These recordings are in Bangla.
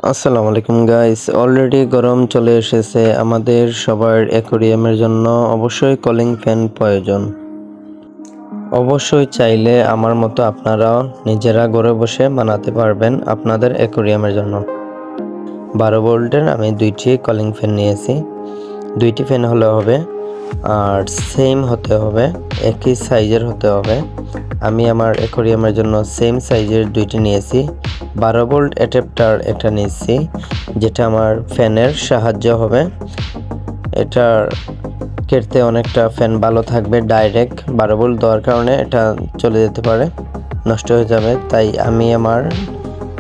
আসসালামু আলাইকুম গাইস, অলরেডি গরম চলে এসেছে। আমাদের সবার অ্যাকোয়ারিয়ামের জন্য অবশ্যই কলিং ফ্যান প্রয়োজন। অবশ্যই চাইলে আমার মতো আপনারাও নিজেরা ঘরে বসে বানাতে পারবেন আপনাদের অ্যাকোয়ারিয়ামের জন্য। 12 ভোল্টের আমি 2টি কলিং ফ্যান নিয়েছি। 2টি ফ্যান হলে হবে, আর সেম হতে হবে, একই সাইজের হতে হবে। আমি আমার অ্যাকোয়ারিয়ামের জন্য সেম সাইজের 2টি নিয়েছি। 12 ভোল্ট অ্যাডাপ্টার একটা নিয়েছি, যেটা আমার ফ্যানের সাহায্য হবে। এটার কেটে অনেকটা ফ্যান ভালো থাকবে। ডাইরেক্ট 12 ভোল্ট দেওয়ার কারণে এটা চলে যেতে পারে, নষ্ট হয়ে যাবে। তাই আমি আমার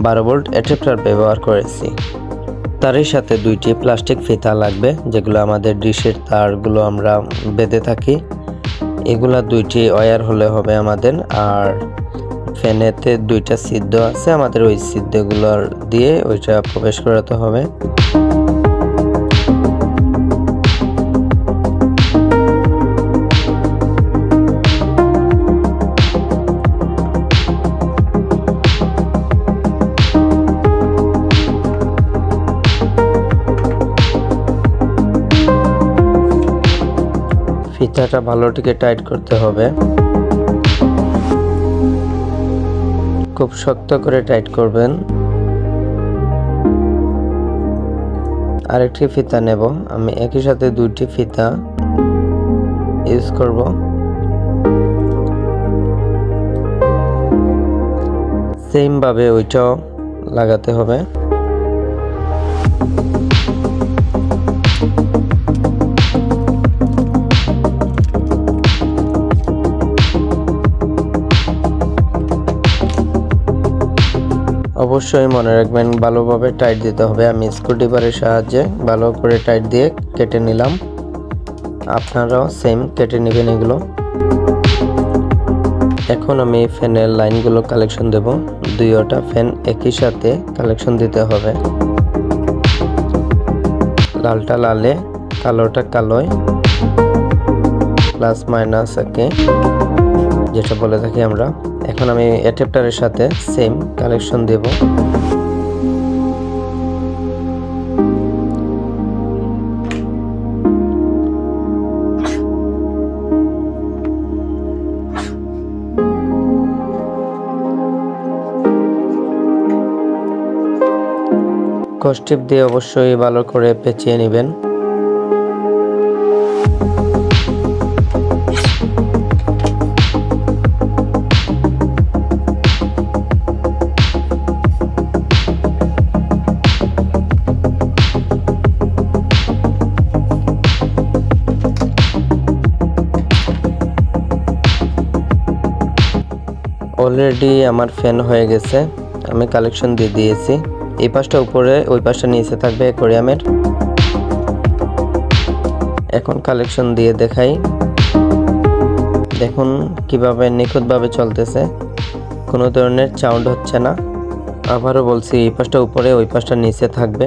12 ভোল্ট অ্যাডাপ্টার ব্যবহার করেছি। তারই সাথে 2টি প্লাস্টিক ফিতা লাগবে, যেগুলো আমাদের ডিশের তারগুলো আমরা বেঁধে থাকি। এগুলা 2টি ওয়্যার হলে হবে আমাদের। আর ফ্যানেতে 2টা ছিদ্র আছে, আমাদের ওই ছিদ্রগুলোর দিয়ে ওইটা প্রবেশ করাতে হবে। ফিতাটা ভালোটিকে টাইট করতে হবে, খুব শক্ত করে টাইট করবেন। আরেকটি ফিতা নেব, আমি একই সাথে 2টি ফিতা ইউজ করব। সেম ভাবে ওইটাও লাগাতে হবে। অবশ্যই মনে রাখবেন ভালোভাবে টাইট দিতে হবে। আমি স্ক্রুড্রাইভারের সাহায্যে ভালো করে টাইট দিয়ে কেটে নিলাম। আপনারাও সেম কেটে নেবেন এগুলো। এখন আমি ফ্যানের লাইনগুলো কালেকশন দেব। 2টা ফ্যান একই সাথে কালেকশন দিতে হবে। লালটা লালে, কালোটা কালোয়, প্লাস মাইনাস একে যেটা বলে থাকি আমরা। এখন আমি অ্যাডাপ্টারের সাথে সেম কালেকশন দেব। কস্টিপ দিয়ে অবশ্যই ভালো করে পেঁচিয়ে নেবেন। অলরেডি আমার ফ্যান হয়ে গেছে, আমি কালেকশন দিয়ে দিয়েছি। এই পাশটা উপরে, ওই পাশটা নিচে থাকবে অ্যাকোয়ারিয়ামের। এখন কালেকশন দিয়ে দেখাই, দেখুন কিভাবে নিখুঁতভাবে চলতেছে, কোনো ধরনের সাউন্ড হচ্ছে না। আবারও বলছি, এই পাশটা উপরে, ওই পাশটা নিচে থাকবে।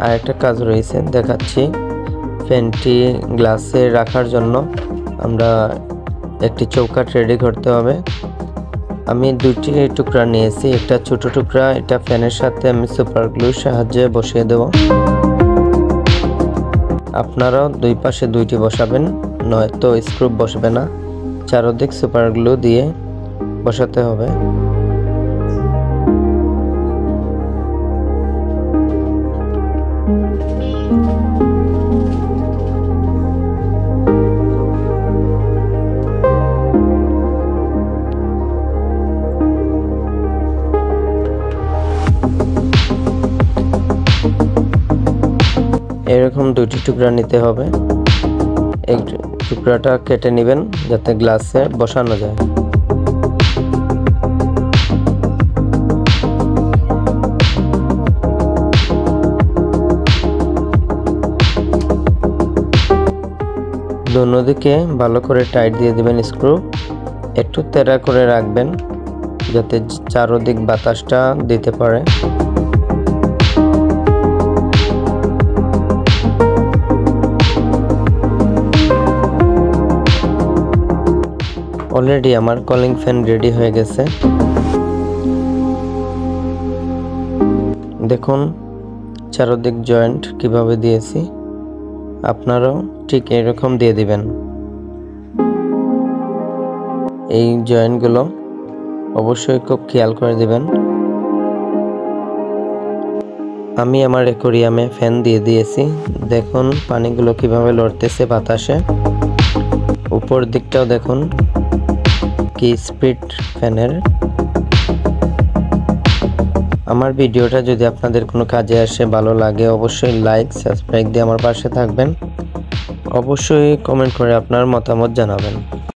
আর একটা কাজ রয়েছে, দেখাচ্ছি। ফ্যানটি গ্লাসে রাখার জন্য আমরা একটি চৌকাঠ রেডি করতে হবে। আমি 2টি টুকরা নিয়েছি, একটা ছোট টুকরা, এটা ফ্যানের সাথে আমি সুপার গ্লুর সাহায্যে বসিয়ে দেব। আপনারাও 2 পাশে 2টি বসাবেন, নয়তো স্ক্রু বসবে না। চারদিক সুপার গ্লু দিয়ে বসাতে হবে। এরকম 2টি টুকরা নিতে হবে। এই টুকরাটা কেটে নেবেন যাতে গ্লাসে বসানো যায়। দুদিকে ভালো করে টাইট দিয়ে দিবেন স্ক্রু। একটু তেড়া করে রাখবেন যাতে চারদিক বাতাসটা দিতে পারে। অলরেডি আমার কলিং ফ্যান রেডি হয়ে গেছে। দেখুন চারদিক জয়েন্ট কিভাবে দিয়েছি, আপনারাও ঠিক এরকম দিয়ে দিবেন। এই জয়েন্টগুলো অবশ্যই খুব খেয়াল করে দিবেন। আমি আমার অ্যাকোয়ারিয়ামে ফ্যান দিয়ে দিয়েছি, দেখুন পানিগুলো কিভাবে লড়তেছে বাতাসে। উপর দিকটাও দেখুন কি স্পিড ফ্যানের। আমার ভিডিওটা যদি আপনাদের কোনো কাজে আসে, ভালো লাগে, অবশ্যই লাইক সাবস্ক্রাইব দিয়ে আমার পাশে থাকবেন। অবশ্যই কমেন্ট করে আপনার মতামত জানাবেন।